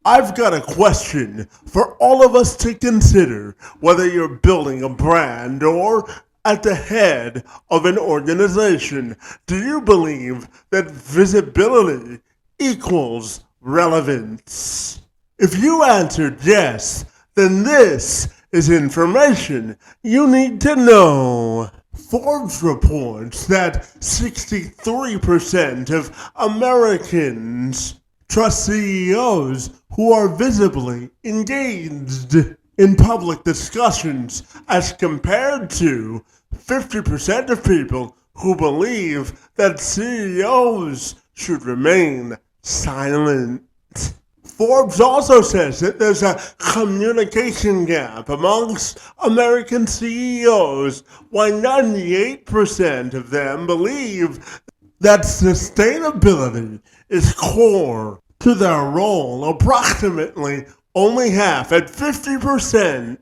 I've got a question for all of us to consider, whether you're building a brand or at the head of an organization. Do you believe that visibility equals relevance? If you answered yes, then this is information you need to know. Forbes reports that 63% of Americans trust CEOs who are visibly engaged in public discussions as compared to 50% of people who believe that CEOs should remain silent. Forbes also says that there's a communication gap amongst American CEOs, while 98% of them believe that sustainability is core to their role. Approximately only half, at 50%,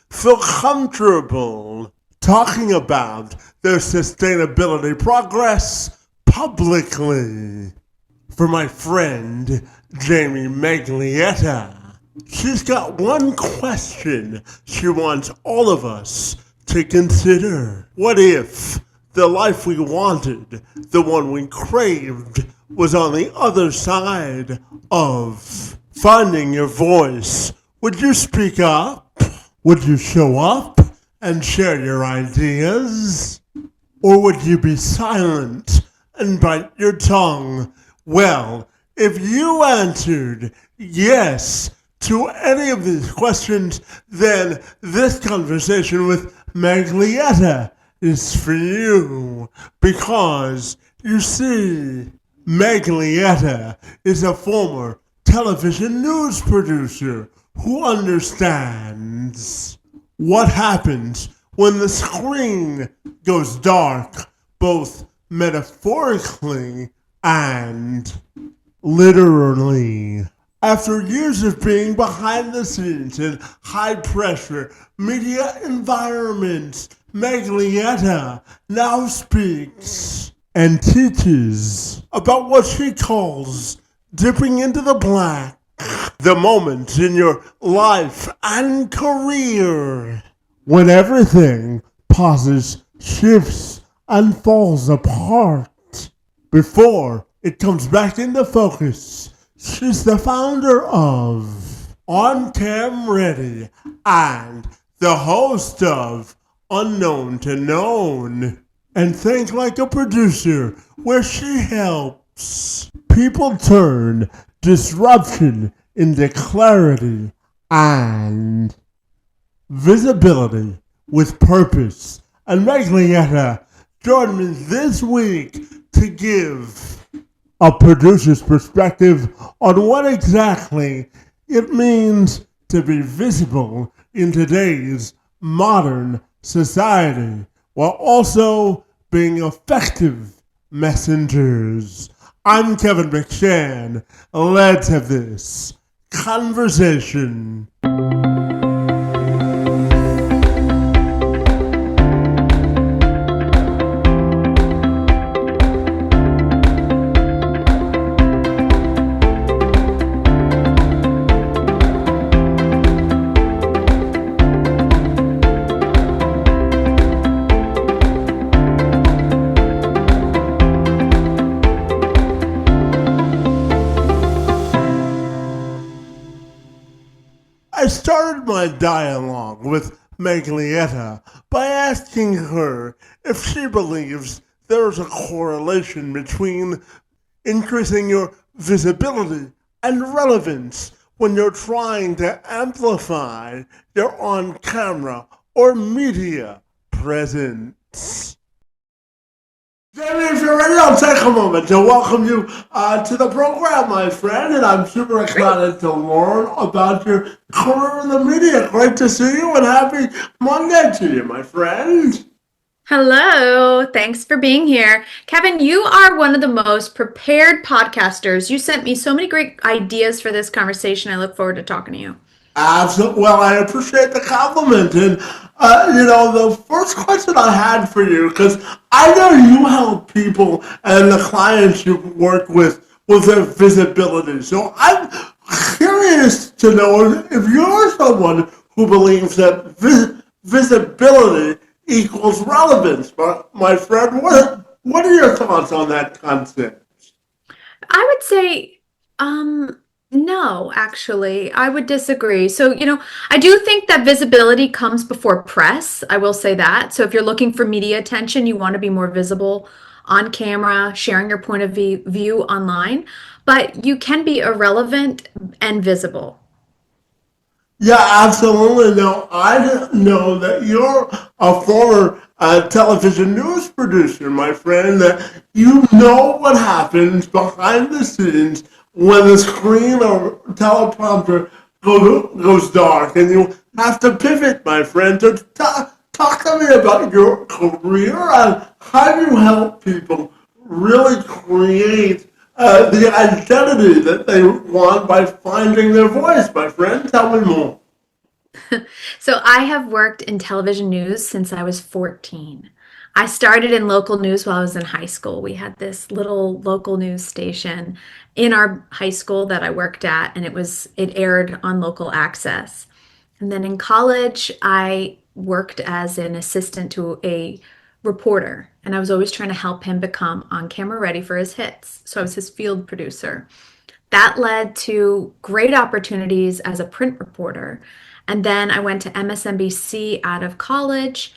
feel comfortable talking about their sustainability progress publicly. For my friend Jamie Maglietta, she's got one question she wants all of us to consider. What if the life we wanted, the one we craved, was on the other side of finding your voice? Would you speak up? Would you show up and share your ideas? Or would you be silent and bite your tongue? Well, if you answered yes to any of these questions, then this conversation with Maglietta is for you. Because, you see, Maglietta is a former television news producer who understands what happens when the screen goes dark, both metaphorically and literally. After years of being behind the scenes in high-pressure media environments, Maglietta now speaks and teaches about what she calls dipping into the black, the moments in your life and career when everything pauses, shifts, and falls apart before it comes back into focus. She's the founder of On Cam Ready and the host of Unknown to Known and Think Like a Producer, where she helps people turn disruption into clarity and visibility with purpose. And Maglietta joined me this week to give a producer's perspective on what exactly it means to be visible in today's modern society, while also being effective messengers. I'm Kevin McShann. Let's have this conversation. I started my dialogue with Maglietta by asking her if she believes there's a correlation between increasing your visibility and relevance when you're trying to amplify your on-camera or media presence. Jamie, if you're ready, I'll take a moment to welcome you to the program, my friend, and I'm super excited to learn about your career in the media. Great to see you, and happy Monday to you, my friend. Hello, thanks for being here. Kevin, you are one of the most prepared podcasters. You sent me so many great ideas for this conversation. I look forward to talking to you. Absolutely. Well, I appreciate the compliment. And, the first question I had for you, because I know you help people and the clients you work with their visibility. So I'm curious curious to know if you're someone who believes that visibility equals relevance. My friend, what are your thoughts on that concept? I would say, no, actually, I would disagree. So, I do think that visibility comes before press. I will say that. So, if you're looking for media attention, you want to be more visible on camera, sharing your point of view online, but you can be irrelevant and visible. Yeah, absolutely. No, I know that you're a former television news producer, my friend, that you know what happens behind the scenes when the screen or teleprompter goes dark and you have to pivot, my friend. So talk to me about your career and how you help people really create the identity that they want by finding their voice, my friend. Tell me more. So I have worked in television news since I was 14. I started in local news while I was in high school. We had this little local news station in our high school that I worked at, and it aired on local access. And then in college, I worked as an assistant to a reporter, and I was always trying to help him become on camera ready for his hits. So I was his field producer. That led to great opportunities as a print reporter. And then I went to MSNBC out of college.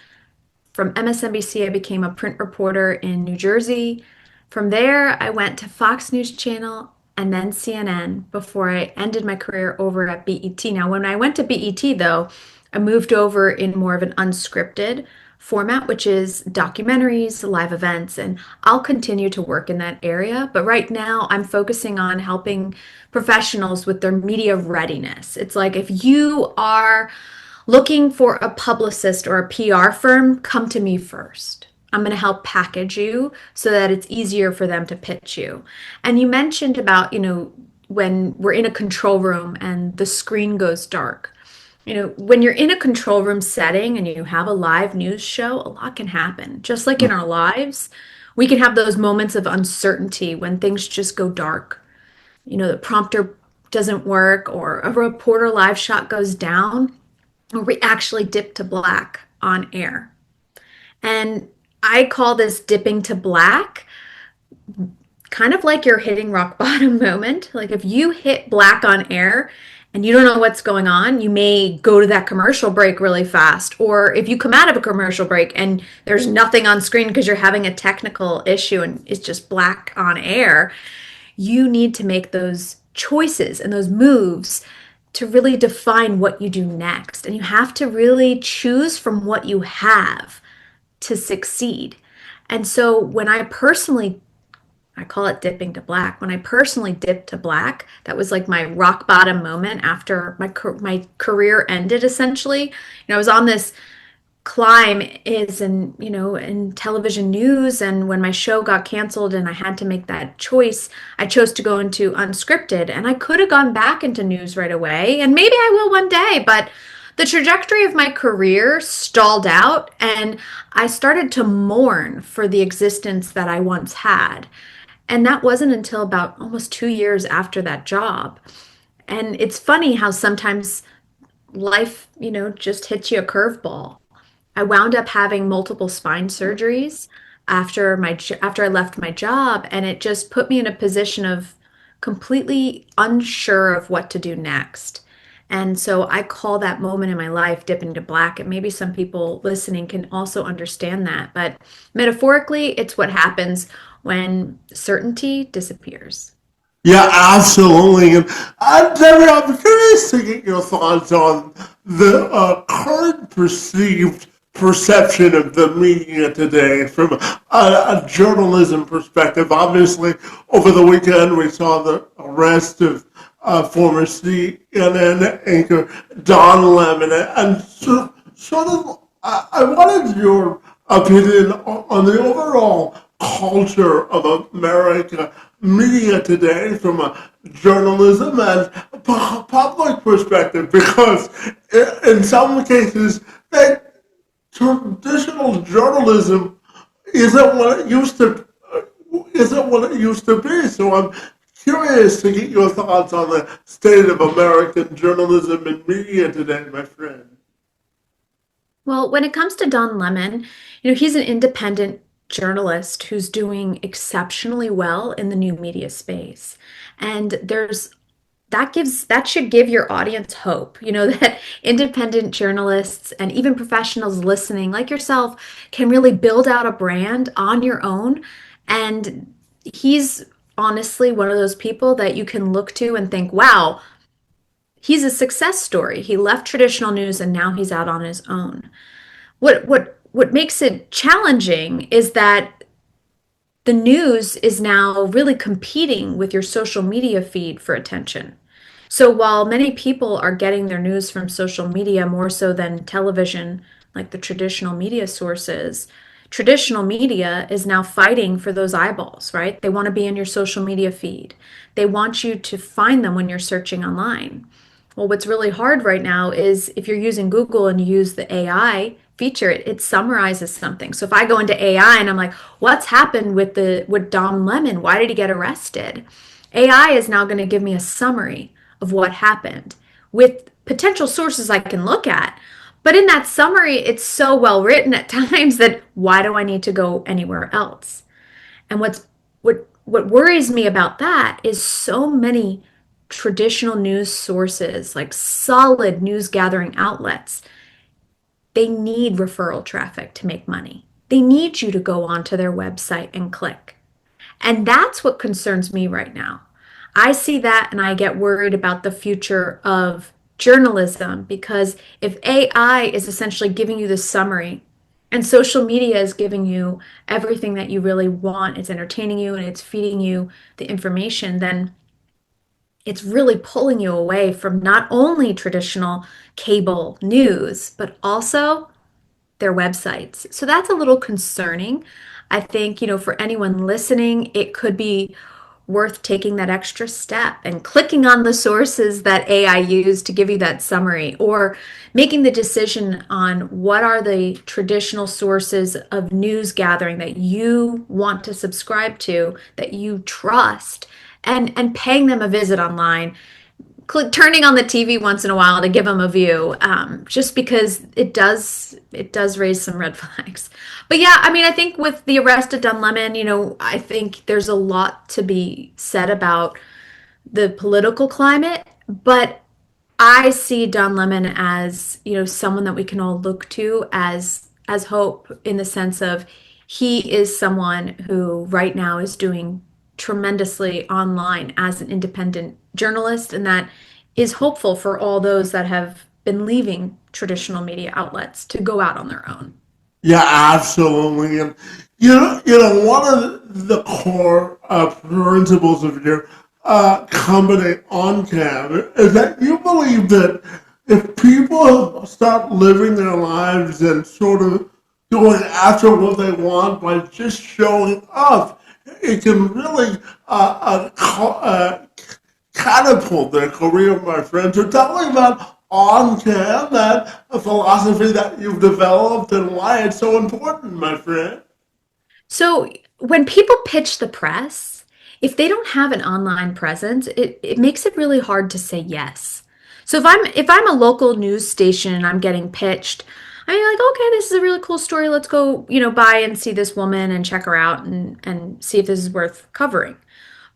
From MSNBC, I became a print reporter in New Jersey. From there, I went to Fox News Channel and then CNN before I ended my career over at BET. Now, when I went to BET, though, I moved over in more of an unscripted format, which is documentaries, live events, and I'll continue to work in that area. But right now, I'm focusing on helping professionals with their media readiness. It's like if you are looking for a publicist or a PR firm, come to me first. I'm going to help package you so that it's easier for them to pitch you. And you mentioned about, when we're in a control room and the screen goes dark. When you're in a control room setting and you have a live news show, a lot can happen. Just like in our lives, we can have those moments of uncertainty when things just go dark. The prompter doesn't work or a reporter live shot goes down or we actually dip to black on air. And I call this dipping to black kind of like you're hitting rock bottom moment. Like if you hit black on air and you don't know what's going on, you may go to that commercial break really fast. Or if you come out of a commercial break and there's nothing on screen because you're having a technical issue and it's just black on air, you need to make those choices and those moves to really define what you do next. And you have to really choose from what you have to succeed. And so when I call it dipping to black. When I personally dipped to black, that was like my rock bottom moment after my career ended essentially. I was on this climb in television news, and when my show got canceled and I had to make that choice, I chose to go into unscripted, and I could have gone back into news right away, and maybe I will one day, but the trajectory of my career stalled out and I started to mourn for the existence that I once had. And that wasn't until about almost 2 years after that job. And it's funny how sometimes life, just hits you a curveball. I wound up having multiple spine surgeries after I left my job, and it just put me in a position of completely unsure of what to do next. And so I call that moment in my life dipping to black. And maybe some people listening can also understand that. But metaphorically, it's what happens when certainty disappears. Yeah, absolutely. And Debbie, I'm curious to get your thoughts on the current perceived perception of the media today from a journalism perspective. Obviously, over the weekend, we saw the arrest of former CNN anchor Don Lemon. And sort of, I wanted your opinion on the overall culture of America media today from a journalism and public perspective, because in some cases that traditional journalism isn't what it used to be. So I'm Curious to get your thoughts on the state of American journalism and media today, my friend. Well, when it comes to Don Lemon, he's an independent journalist who's doing exceptionally well in the new media space. And that should give your audience hope, that independent journalists and even professionals listening like yourself can really build out a brand on your own. And he's honestly one of those people that you can look to and think, wow, he's a success story. He left traditional news and now he's out on his own. What makes it challenging is that the news is now really competing with your social media feed for attention. So while many people are getting their news from social media more so than television, like the traditional media sources, traditional media is now fighting for those eyeballs, right? They want to be in your social media feed. They want you to find them when you're searching online. Well, what's really hard right now is if you're using Google and you use the AI feature, it summarizes something. So if I go into AI and I'm like, what's happened with Don Lemon? Why did he get arrested? AI is now going to give me a summary of what happened with potential sources I can look at. But in that summary, it's so well written at times that why do I need to go anywhere else? And what worries me about that is so many traditional news sources, like solid news gathering outlets, they need referral traffic to make money. They need you to go onto their website and click. And that's what concerns me right now. I see that and I get worried about the future of journalism because if AI is essentially giving you the summary and social media is giving you everything that you really want, it's entertaining you and it's feeding you the information, then it's really pulling you away from not only traditional cable news, but also their websites. So that's a little concerning. I think, for anyone listening, it could be worth taking that extra step and clicking on the sources that AI used to give you that summary, or making the decision on what are the traditional sources of news gathering that you want to subscribe to, that you trust, and paying them a visit online, turning on the TV once in a while to give them a view, just because it does raise some red flags. But yeah, I mean, I think with the arrest of Don Lemon, I think there's a lot to be said about the political climate, but I see Don Lemon as, someone that we can all look to as hope, in the sense of he is someone who right now is doing tremendously online as an independent journalist, and that is hopeful for all those that have been leaving traditional media outlets to go out on their own. Yeah, absolutely. And one of the core principles of your company on cam is that you believe that if people start living their lives and sort of going after what they want by just showing up, it can really catapult their career, my friend. So tell me about on cam, that a philosophy that you've developed and why it's so important, my friend. So when people pitch the press, if they don't have an online presence, it makes it really hard to say yes. So if I'm a local news station and I'm getting pitched, I'm like, okay, this is a really cool story. Let's go, by and see this woman and check her out and see if this is worth covering.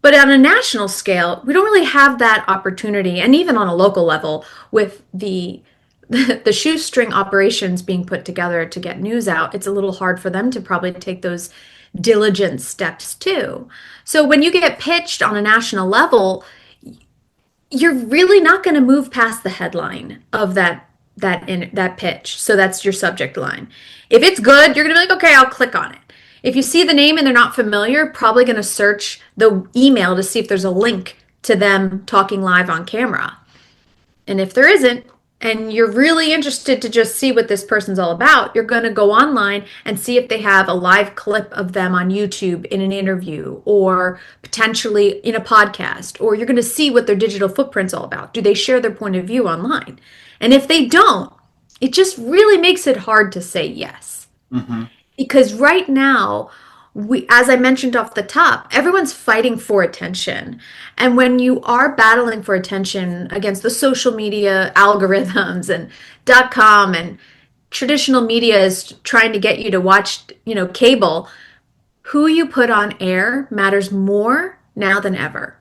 But on a national scale, we don't really have that opportunity. And even on a local level, with the shoestring operations being put together to get news out, it's a little hard for them to probably take those diligent steps too. So when you get pitched on a national level, you're really not going to move past the headline of that pitch. So that's your subject line. If it's good, you're going to be like, okay, I'll click on it. If you see the name and they're not familiar, probably going to search the email to see if there's a link to them talking live on camera. And if there isn't, and you're really interested to just see what this person's all about, you're going to go online and see if they have a live clip of them on YouTube in an interview, or potentially in a podcast, or you're going to see what their digital footprint's all about. Do they share their point of view online? And if they don't, it just really makes it hard to say yes. Mm-hmm. Because right now, as I mentioned off the top, everyone's fighting for attention. And when you are battling for attention against the social media algorithms and .com and traditional media is trying to get you to watch, cable, who you put on air matters more now than ever.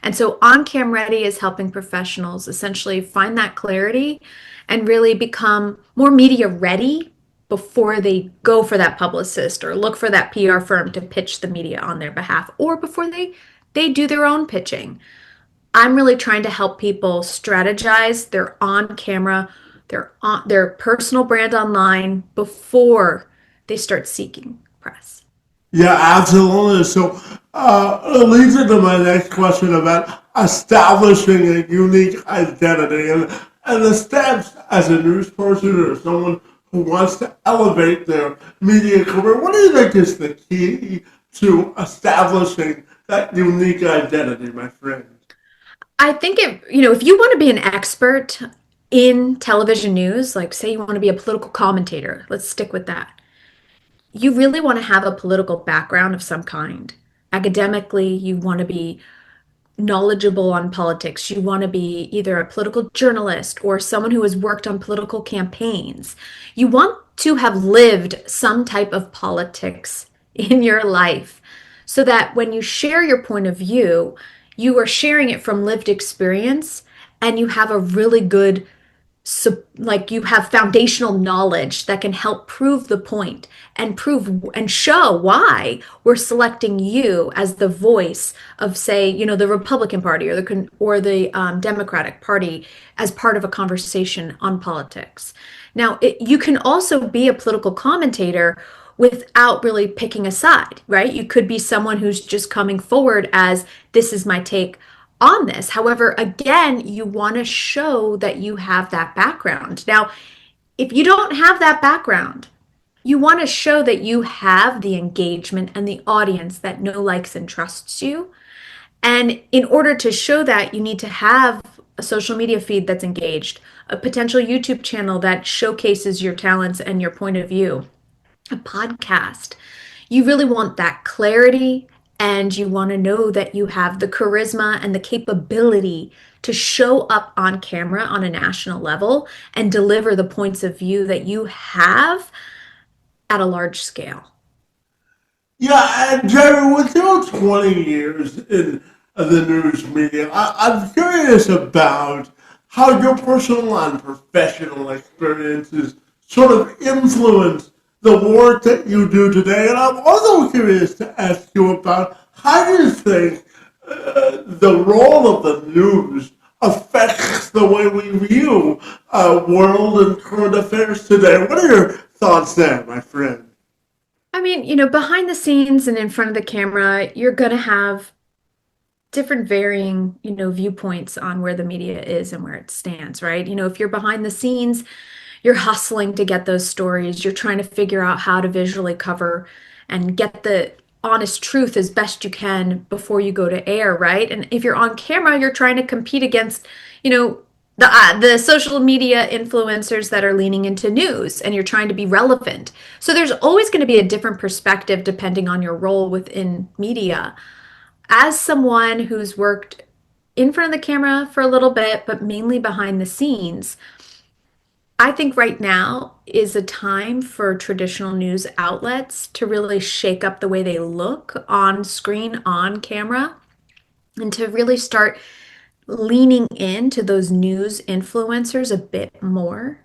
And so On Cam Ready is helping professionals essentially find that clarity and really become more media ready before they go for that publicist or look for that PR firm to pitch the media on their behalf or before they do their own pitching. I'm really trying to help people strategize their on camera, their personal brand online before they start seeking press. Yeah, absolutely. So it leads into my next question about establishing a unique identity and the steps as a news person or someone who wants to elevate their media career. What do you think is the key to establishing that unique identity, my friend? I think if you want to be an expert in television news, like say you want to be a political commentator, let's stick with that. You really want to have a political background of some kind. Academically, you want to be knowledgeable on politics. You want to be either a political journalist or someone who has worked on political campaigns. You want to have lived some type of politics in your life so that when you share your point of view, you are sharing it from lived experience and you have a really good like you have foundational knowledge that can help prove the point and prove and show why we're selecting you as the voice of, say, the Republican Party or the Democratic Party as part of a conversation on politics. Now, you can also be a political commentator without really picking a side, right? You could be someone who's just coming forward as this is my take on this. However, again, you want to show that you have that background. Now, if you don't have that background, you want to show that you have the engagement and the audience that know, likes, and trusts you. And in order to show that, you need to have a social media feed that's engaged, a potential YouTube channel that showcases your talents and your point of view, a podcast. You really want that clarity and you want to know that you have the charisma and the capability to show up on camera on a national level and deliver the points of view that you have at a large scale. Yeah, and Jerry, with your 20 years in the news media, I'm curious about how your personal and professional experiences sort of influence the work that you do today. And I'm also curious to ask you about how do you think the role of the news affects the way we view world and current affairs today. What are your thoughts there, my friend? I mean, behind the scenes and in front of the camera, you're going to have different varying, viewpoints on where the media is and where it stands, right? If you're behind the scenes, you're hustling to get those stories. You're trying to figure out how to visually cover and get the honest truth as best you can before you go to air, right? And if you're on camera, you're trying to compete against, the social media influencers that are leaning into news and you're trying to be relevant. So there's always going to be a different perspective depending on your role within media. As someone who's worked in front of the camera for a little bit, but mainly behind the scenes, I think right now is a time for traditional news outlets to really shake up the way they look on screen, on camera, and to really start leaning into those news influencers a bit more.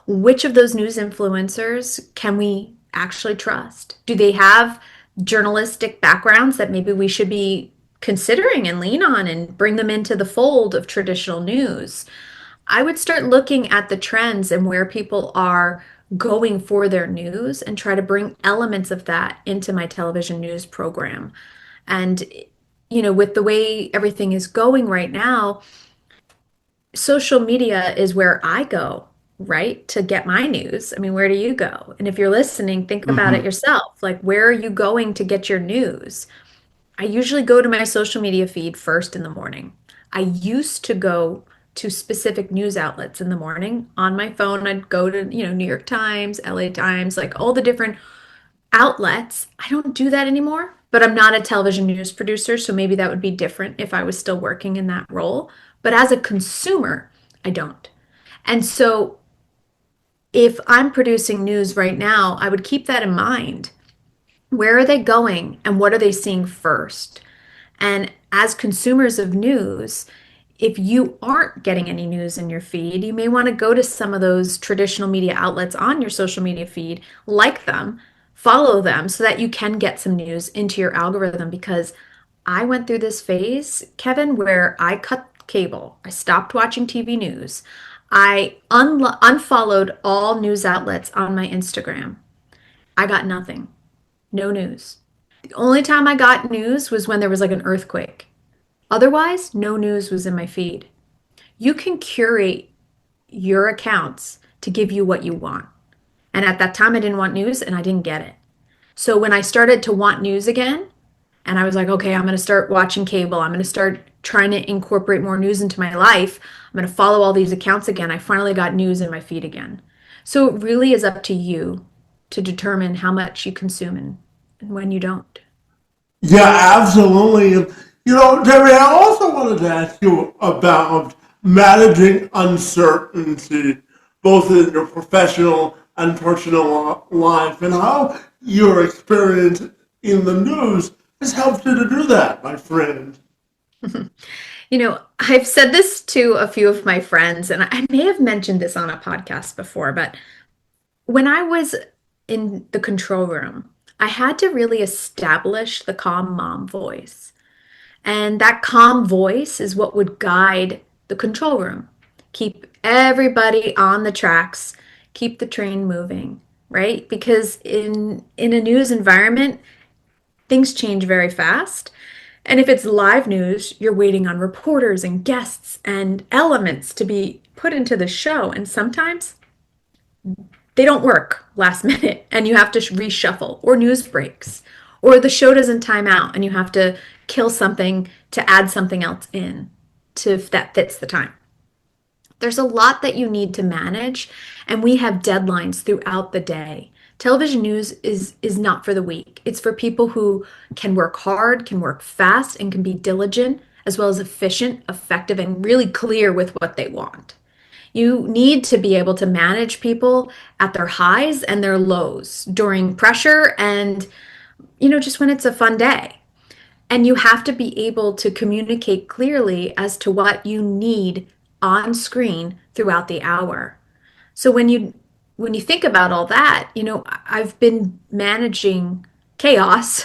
Which of those news influencers can we actually trust? Do they have journalistic backgrounds that maybe we should be considering and lean on and bring them into the fold of traditional news? I would start looking at the trends and where people are going for their news and try to bring elements of that into my television news program. And, with the way everything is going right now, social media is where I go, right, to get my news. I mean, where do you go? And if you're listening, think about it Mm-hmm. yourself. Like, where are you going to get your news? I usually go to my social media feed first in the morning. I used to go to specific news outlets in the morning on my phone. I'd go to, New York Times, LA Times, like all the different outlets, I don't do that anymore, but I'm not a television news producer, so maybe that would be different if I was still working in that role. But as a consumer, I don't. And so if I'm producing news right now, I would keep that in mind. Where are they going and what are they seeing first? And as consumers of news, if you aren't getting any news in your feed, you may want to go to some of those traditional media outlets on your social media feed, like them, follow them so that you can get some news into your algorithm. Because I went through this phase, Kevin, where I cut cable, I stopped watching TV news, I unfollowed all news outlets on my Instagram. I got nothing, no news. The only time I got news was when there was like an earthquake. Otherwise, no news was in my feed. You can curate your accounts to give you what you want. And at that time, I didn't want news and I didn't get it. So when I started to want news again, and I was like, okay, I'm going to start watching cable. I'm going to start trying to incorporate more news into my life. I'm going to follow all these accounts again. I finally got news in my feed again. So it really is up to you to determine how much you consume and when you don't. Yeah, absolutely. And, Terry, I also wanted to ask you about managing uncertainty, both in your professional and personal life, and how your experience in the news has helped you to do that, my friend. I've said this to a few of my friends, and I may have mentioned this on a podcast before, but when I was in the control room, I had to really establish the calm mom voice. And that calm voice is what would guide the control room. Keep everybody on the tracks, keep the train moving, right? Because in a news environment, things change very fast. And if it's live news, you're waiting on reporters and guests and elements to be put into the show. And sometimes they don't work last minute and you have to reshuffle, or news breaks, or the show doesn't time out and you have to kill something to add something else in to that fits the time. There's a lot that you need to manage, and we have deadlines throughout the day. Television news is not for the weak. It's for people who can work hard, can work fast, and can be diligent, as well as efficient, effective, and really clear with what they want. You need to be able to manage people at their highs and their lows during pressure and, just when it's a fun day. And you have to be able to communicate clearly as to what you need on screen throughout the hour. So when you think about all that, I've been managing chaos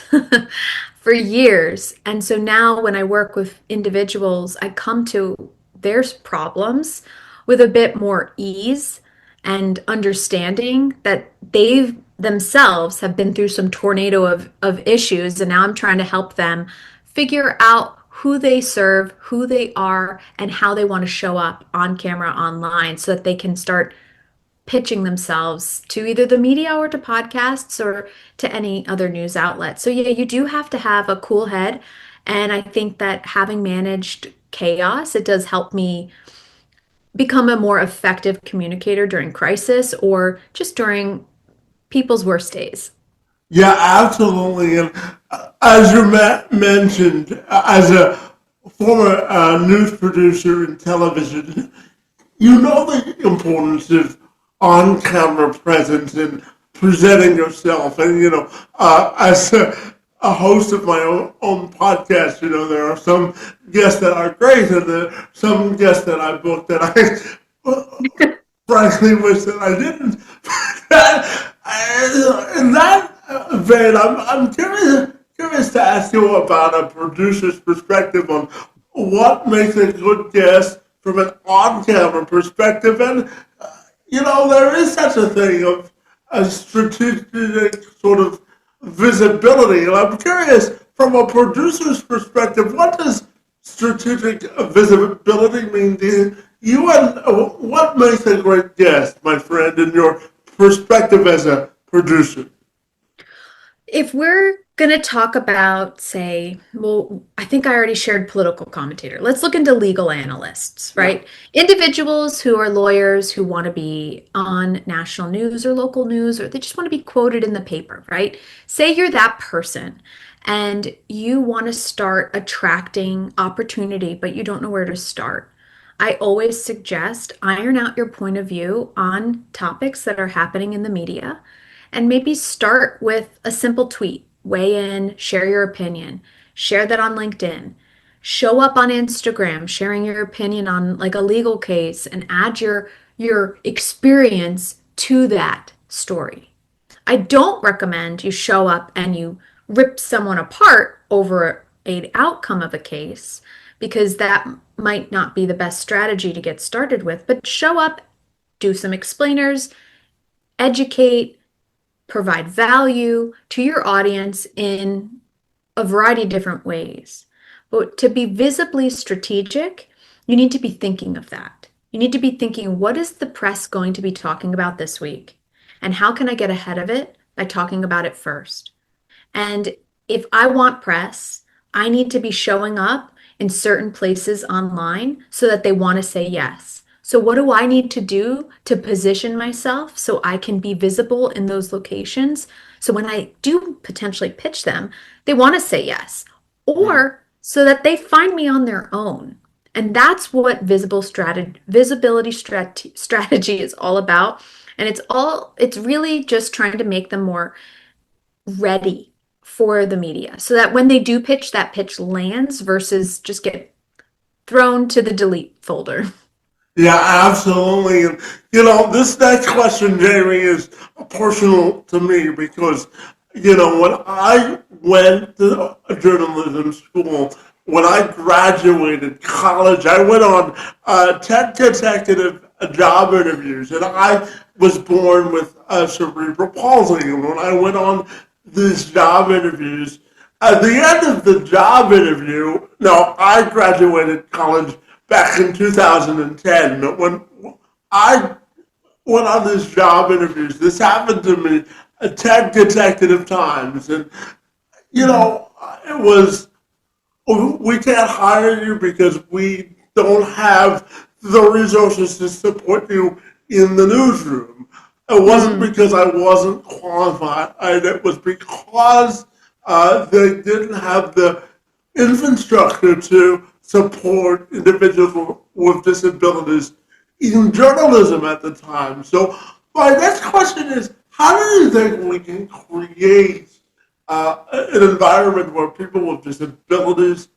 for years. And so now when I work with individuals, I come to their problems with a bit more ease and understanding that they themselves have been through some tornado of issues. And now I'm trying to help them figure out who they serve, who they are, and how they want to show up on camera online so that they can start pitching themselves to either the media or to podcasts or to any other news outlet. So yeah, you do have to have a cool head. And I think that having managed chaos, it does help me become a more effective communicator during crisis or just during people's worst days. Yeah, absolutely. And as you mentioned, as a former news producer in television, you know the importance of on-camera presence and presenting yourself. And, as a host of my own podcast, there are some guests that are great and there are some guests that I booked that I frankly wish that I didn't. In that vein, I'm curious to ask you about a producer's perspective on what makes a good guest from an on-camera perspective. And, there is such a thing of a strategic sort of visibility. And I'm curious, from a producer's perspective, what does strategic visibility mean to you, and what makes a great guest, my friend, in your perspective as a producer? If we're going to talk about, say, well, I think I already shared political commentator. Let's look into legal analysts, Yeah. right? Individuals who are lawyers who want to be on national news or local news, or they just want to be quoted in the paper, right? Say you're that person and you want to start attracting opportunity, but you don't know where to start. I always suggest iron out your point of view on topics that are happening in the media and maybe start with a simple tweet. Weigh in, share your opinion, share that on LinkedIn, show up on Instagram, sharing your opinion on like a legal case and add your experience to that story. I don't recommend you show up and you rip someone apart over a outcome of a case because that might not be the best strategy to get started with, but show up, do some explainers, educate, provide value to your audience in a variety of different ways. But to be visibly strategic, you need to be thinking of that. You need to be thinking, what is the press going to be talking about this week? And how can I get ahead of it by talking about it first? And if I want press, I need to be showing up in certain places online so that they want to say yes. So, what do I need to do to position myself so I can be visible in those locations? So, when I do potentially pitch them, they want to say yes, or so that they find me on their own. And that's what strategy is all about. And it's really just trying to make them more ready for the media so that when they do pitch, that pitch lands versus just get thrown to the delete folder. Yeah, absolutely. And, this next question, Jamie, is personal to me because, when I went to a journalism school, when I graduated college, I went on 10 consecutive job interviews, and I was born with cerebral palsy. And when I went on these job interviews, at the end of the job interview, no, I graduated college back in 2010. But when I went on these job interviews, this happened to me 10 consecutive times. And, it was, we can't hire you because we don't have the resources to support you in the newsroom. It wasn't Mm, because I wasn't qualified. It was because they didn't have the infrastructure to support individuals with disabilities in journalism at the time. So my next question is, how do you think we can create an environment where people with disabilities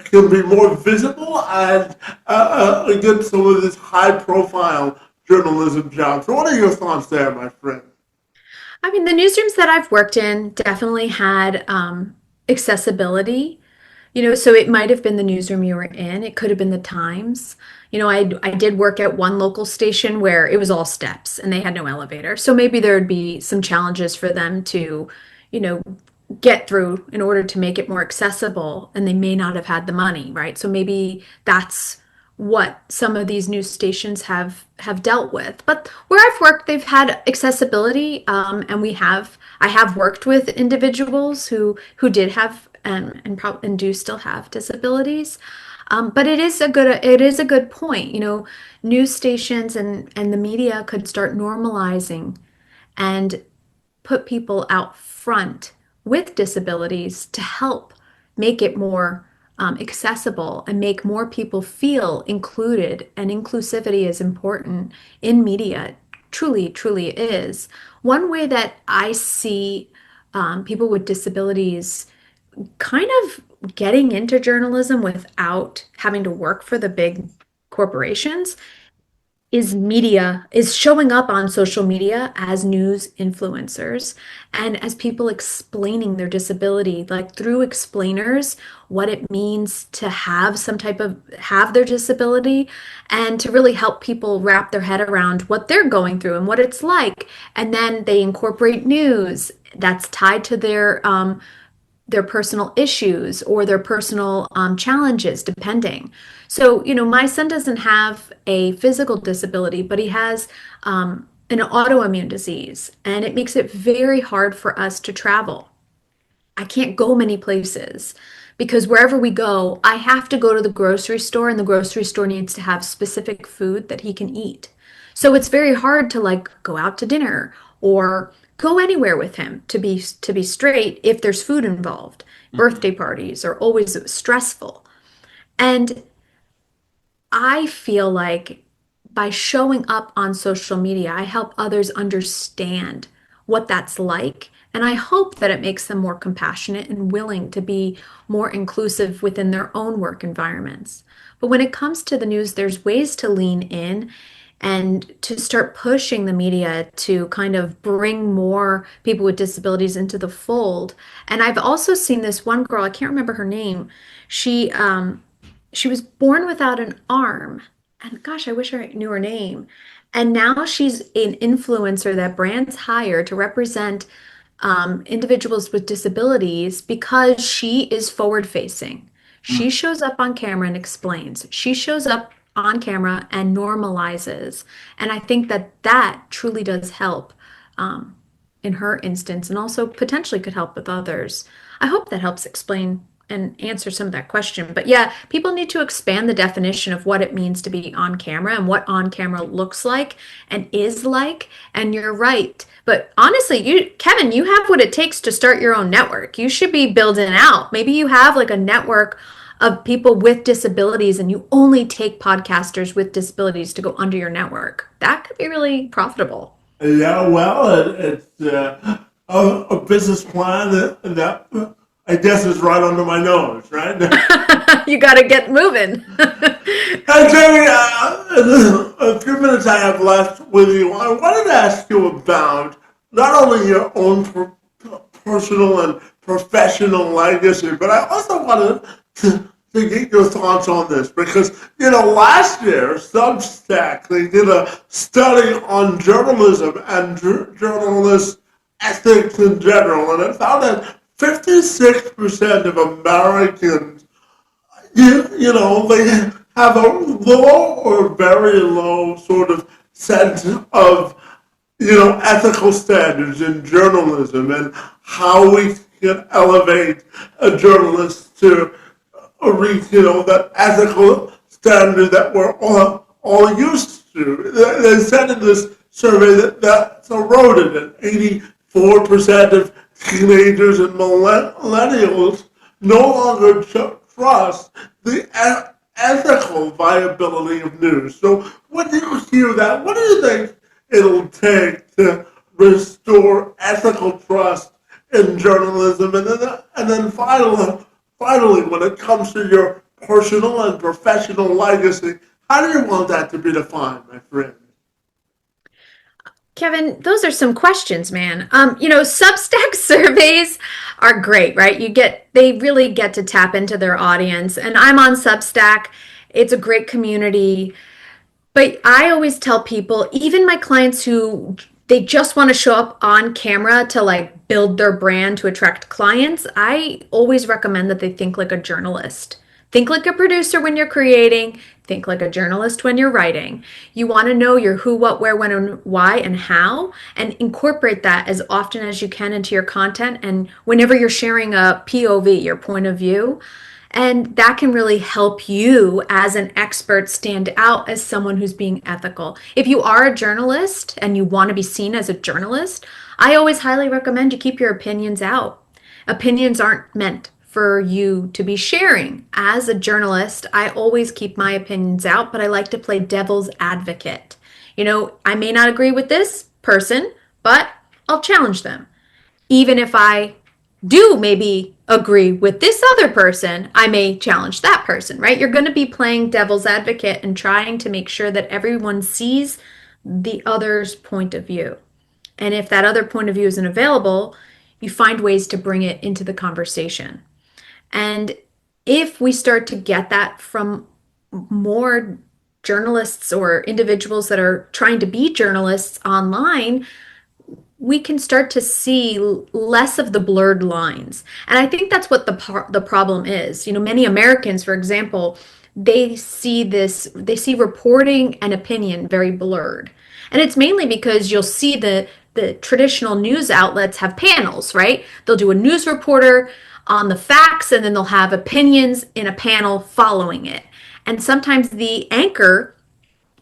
can be more visible and get some of these high-profile journalism jobs? So what are your thoughts there, my friend? I mean, the newsrooms that I've worked in definitely had accessibility. So it might have been the newsroom you were in. It could have been the Times. I did work at one local station where it was all steps and they had no elevator. So maybe there would be some challenges for them to, you know, get through in order to make it more accessible, and they may not have had the money, right? So maybe that's what some of these news stations have dealt with. But where I've worked, they've had accessibility, and I have worked with individuals who did have and do still have disabilities. But it is a good point. News stations and the media could start normalizing and put people out front with disabilities to help make it more accessible and make more people feel included. And inclusivity is important in media. It truly, truly is. One way that I see people with disabilities kind of getting into journalism without having to work for the big corporations is showing up on social media as news influencers and as people explaining their disability, like through explainers, what it means to have their disability, and to really help people wrap their head around what they're going through and what it's like. And then they incorporate news that's tied to their personal issues or their personal challenges, depending. So, my son doesn't have a physical disability, but he has an autoimmune disease, and it makes it very hard for us to travel. I can't go many places because wherever we go, I have to go to the grocery store, and the grocery store needs to have specific food that he can eat. So it's very hard to like go out to dinner or go anywhere with him to be straight if there's food involved. Birthday parties are always stressful. And I feel like by showing up on social media, I help others understand what that's like. And I hope that it makes them more compassionate and willing to be more inclusive within their own work environments. But when it comes to the news, there's ways to lean in and to start pushing the media to kind of bring more people with disabilities into the fold. And I've also seen this one girl, I can't remember her name. She she was born without an arm. And gosh, I wish I knew her name. And now she's an influencer that brands hire to represent individuals with disabilities because she is forward facing. She shows up on camera and explains. She shows up on camera and normalizes. And I think that that truly does help in her instance and also potentially could help with others. I hope that helps explain and answer some of that question. But yeah, people need to expand the definition of what it means to be on camera and what on camera looks like and is like. And you're right. But honestly, Kevin, you have what it takes to start your own network. You should be building out. Maybe you have like a network of people with disabilities and you only take podcasters with disabilities to go under your network. That could be really profitable. Yeah, well, it's a business plan that I guess is right under my nose, right? You got to get moving. Hey, Jamie, a few minutes I have left with you. I wanted to ask you about not only your own personal and professional legacy, but I also wanted to get your thoughts on this because, last year, Substack, they did a study on journalism and journalist ethics in general, and it found that 56% of Americans, they have a low or very low sort of sense of, ethical standards in journalism and how we can elevate a journalist to reach, that ethical standard that we're all used to. They said in this survey that's eroded, and 84% of teenagers and millennials no longer trust the ethical viability of news. So when you hear that, what do you think it'll take to restore ethical trust in journalism? And then finally, when it comes to your personal and professional legacy, how do you want that to be defined, my friend? Kevin, those are some questions, man. Substack surveys are great, right? They really get to tap into their audience. And I'm on Substack. It's a great community. But I always tell people, even my clients who they just want to show up on camera to like build their brand to attract clients, I always recommend that they think like a journalist. Think like a producer when you're creating. Think like a journalist when you're writing. You want to know your who, what, where, when, and why, and how, and incorporate that as often as you can into your content. And whenever you're sharing a POV, your point of view, and that can really help you as an expert stand out as someone who's being ethical. If you are a journalist and you want to be seen as a journalist, I always highly recommend you keep your opinions out. Opinions aren't meant for you to be sharing. As a journalist, I always keep my opinions out, but I like to play devil's advocate. I may not agree with this person, but I'll challenge them. Even if I do maybe agree with this other person, I may challenge that person, right? You're going to be playing devil's advocate and trying to make sure that everyone sees the other's point of view. And if that other point of view isn't available, you find ways to bring it into the conversation. And if we start to get that from more journalists or individuals that are trying to be journalists online, we can start to see less of the blurred lines. And I think that's what the problem is. Many Americans, for example, they see reporting and opinion very blurred. And it's mainly because you'll see the the traditional news outlets have panels, right? They'll do a news reporter on the facts, and then they'll have opinions in a panel following it. And sometimes the anchor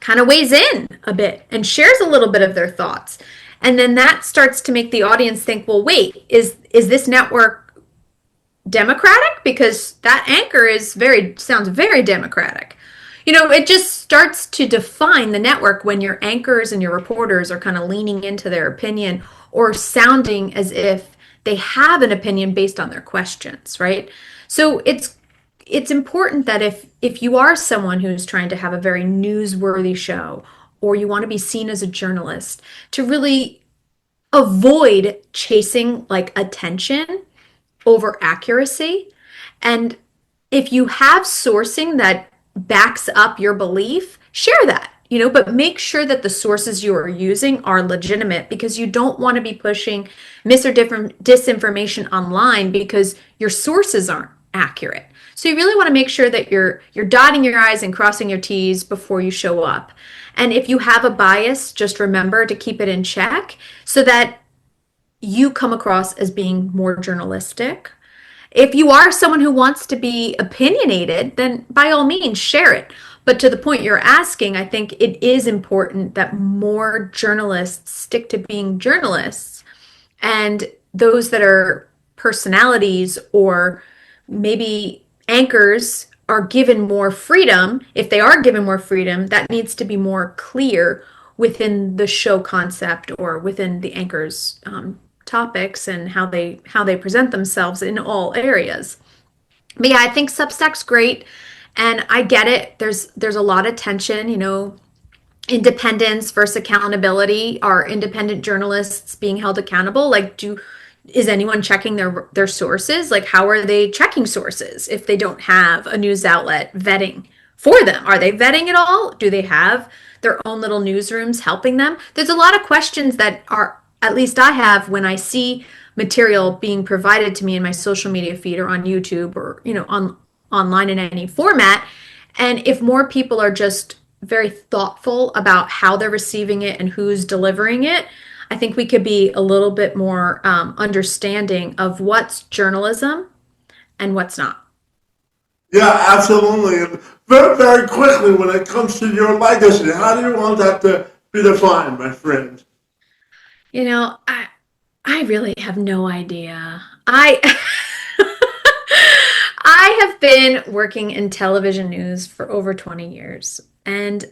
kind of weighs in a bit and shares a little bit of their thoughts. And then that starts to make the audience think, well, wait, is this network democratic? Because that anchor sounds very democratic. It just starts to define the network when your anchors and your reporters are kind of leaning into their opinion or sounding as if they have an opinion based on their questions, right? So it's important that if you are someone who's trying to have a very newsworthy show, or you want to be seen as a journalist, to really avoid chasing like attention over accuracy. And if you have sourcing that backs up your belief, share that, but make sure that the sources you are using are legitimate, because you don't want to be pushing mis or disinformation online because your sources aren't accurate. So you really want to make sure that you're dotting your I's and crossing your T's before you show up. And if you have a bias, just remember to keep it in check so that you come across as being more journalistic. If you are someone who wants to be opinionated, then by all means share it. But to the point you're asking, I think it is important that more journalists stick to being journalists, and those that are personalities or maybe anchors are given more freedom. If they are given more freedom, that needs to be more clear within the show concept or within the anchor's topics and how they present themselves in all areas. But yeah, I think Substack's great, and I get it. There's a lot of tension, independence versus accountability. Are independent journalists being held accountable? Like, is anyone checking their sources? Like, how are they checking sources if they don't have a news outlet vetting for them? Are they vetting at all? Do they have their own little newsrooms helping them? There's a lot of questions that are, at least I have, when I see material being provided to me in my social media feed or on YouTube or, online in any format. And if more people are just very thoughtful about how they're receiving it and who's delivering it, I think we could be a little bit more understanding of what's journalism and what's not. Yeah, absolutely. And very, very quickly, when it comes to your legacy, how do you want that to be defined, my friend? I really have no idea. I have been working in television news for over 20 years, and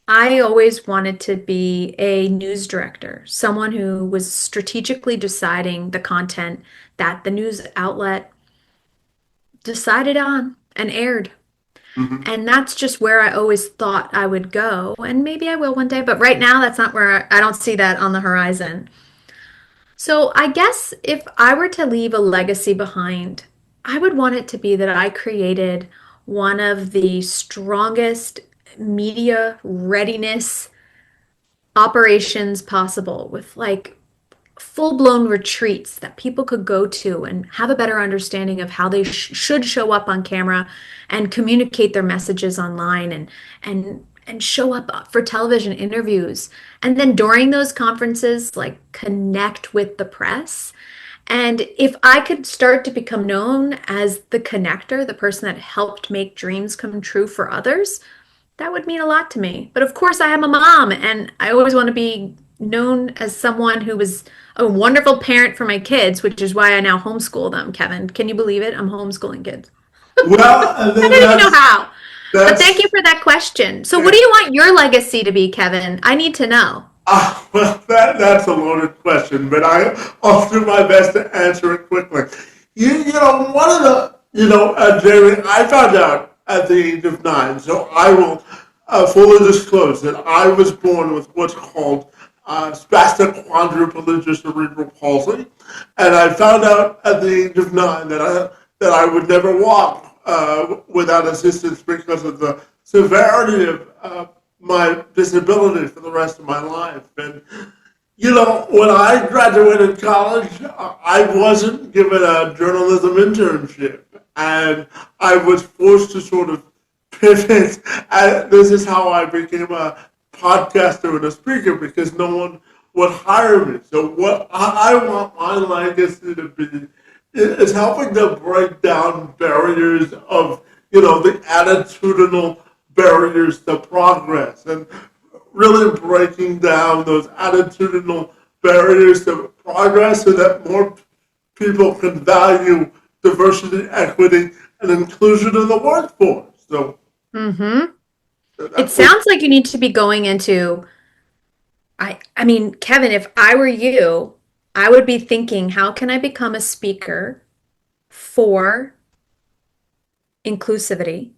I always wanted to be a news director, someone who was strategically deciding the content that the news outlet decided on and aired. Mm-hmm. And that's just where I always thought I would go. And maybe I will one day, but right now that's not where I don't see that on the horizon. So I guess if I were to leave a legacy behind, I would want it to be that I created one of the strongest media readiness operations possible, with like full-blown retreats that people could go to and have a better understanding of how they should show up on camera and communicate their messages online, and show up for television interviews, and then during those conferences like connect with the press. And if I could start to become known as the connector, the person that helped make dreams come true for others, that would mean a lot to me. But of course, I am a mom, and I always want to be known as someone who was a wonderful parent for my kids, which is why I now homeschool them, Kevin. Can you believe it? I'm homeschooling kids. Well, I don't even know how. But thank you for that question. So what do you want your legacy to be, Kevin? I need to know. Well, that's a loaded question, but I'll do my best to answer it quickly. One of the, Jamie, I found out at the age of 9, so I will fully disclose that I was born with what's called spastic quadriplegia cerebral palsy, and I found out at the age of 9 that I would never walk without assistance because of the severity of my disability for the rest of my life. And when I graduated college, I wasn't given a journalism internship, and I was forced to sort of pivot. And this is how I became a podcaster and a speaker, because no one would hire me. So what I want my legacy to be is helping to break down barriers of, the attitudinal barriers to progress, and really breaking down those attitudinal barriers to progress so that more people can value diversity, equity, and inclusion in the workforce. So Mm-hmm. It that's what. sounds like you need to be going into, I mean, Kevin, if I were you, I would be thinking, how can I become a speaker for inclusivity?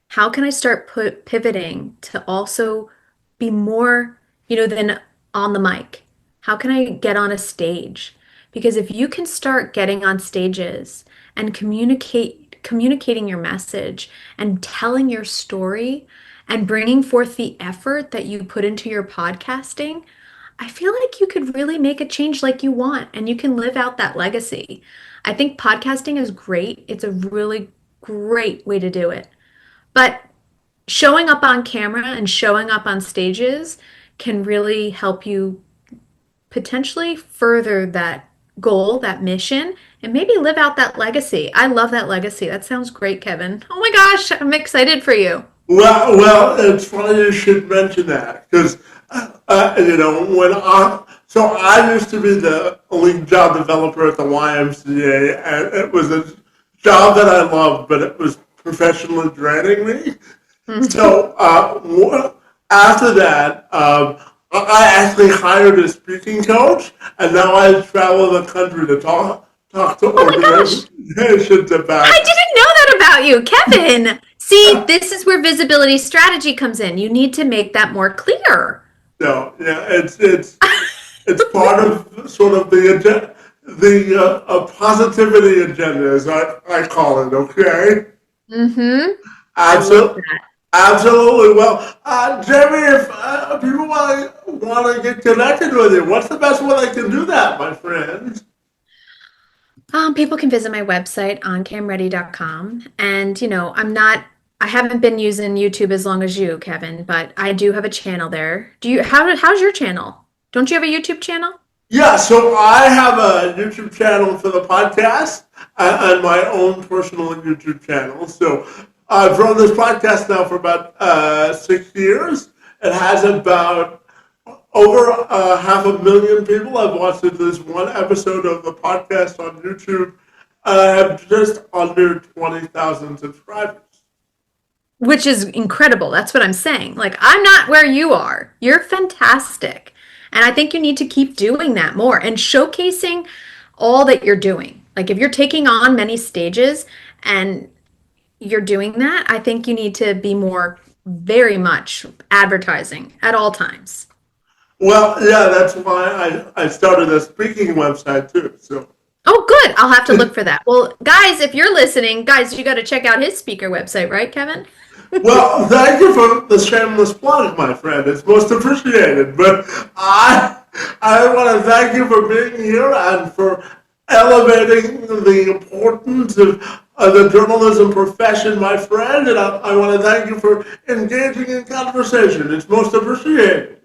How can I start pivoting to also be more, than on the mic? How can I get on a stage? Because if you can start getting on stages and communicating your message and telling your story and bringing forth the effort that you put into your podcasting, I feel like you could really make a change like you want and you can live out that legacy. I think podcasting is great. It's a really great way to do it. But showing up on camera and showing up on stages can really help you potentially further that goal, that mission, and maybe live out that legacy. I love that legacy. That sounds great, Kevin. Oh my gosh, I'm excited for you. Well, it's funny you should mention that because, so I used to be the lead job developer at the YMCA, and it was a job that I loved, but it was professionally draining me. So after that, I actually hired a speaking coach, and now I travel the country to talk to Oh my gosh, organizations I about. didn't know that about you, Kevin. See, this is where visibility strategy comes in. You need to make that more clear. So yeah, it's part of sort of the agenda, the positivity agenda, as I call it. Okay, Mm-hmm. I love absolutely, that. absolutely. Well, Jamie, if people want to get connected with you, what's the best way they can do that, my friend? People can visit my website on camready.com. And, I haven't been using YouTube as long as you, Kevin, but I do have a channel there. How's your channel? Don't you have a YouTube channel? Yeah, so I have a YouTube channel for the podcast and my own personal YouTube channel. So I've run this podcast now for about 6 years. It has about over 500,000 people have watched this one episode of the podcast on YouTube. I have just under 20,000 subscribers. Which is incredible. That's what I'm saying. Like, I'm not where you are. You're fantastic. And I think you need to keep doing that more and showcasing all that you're doing. Like, if you're taking on many stages and you're doing that, I think you need to be more, very much advertising at all times. Well, yeah, that's why I started a speaking website too. So Oh, good. I'll have to look for that. Well, guys, if you're listening, guys, you got to check out his speaker website, right, Kevin? well, thank you for the shameless plug, my friend. It's most appreciated. But I want to thank you for being here and for elevating the importance of the journalism profession, my friend. And I want to thank you for engaging in conversation. It's most appreciated.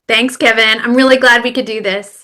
Thanks, Kevin. I'm really glad we could do this.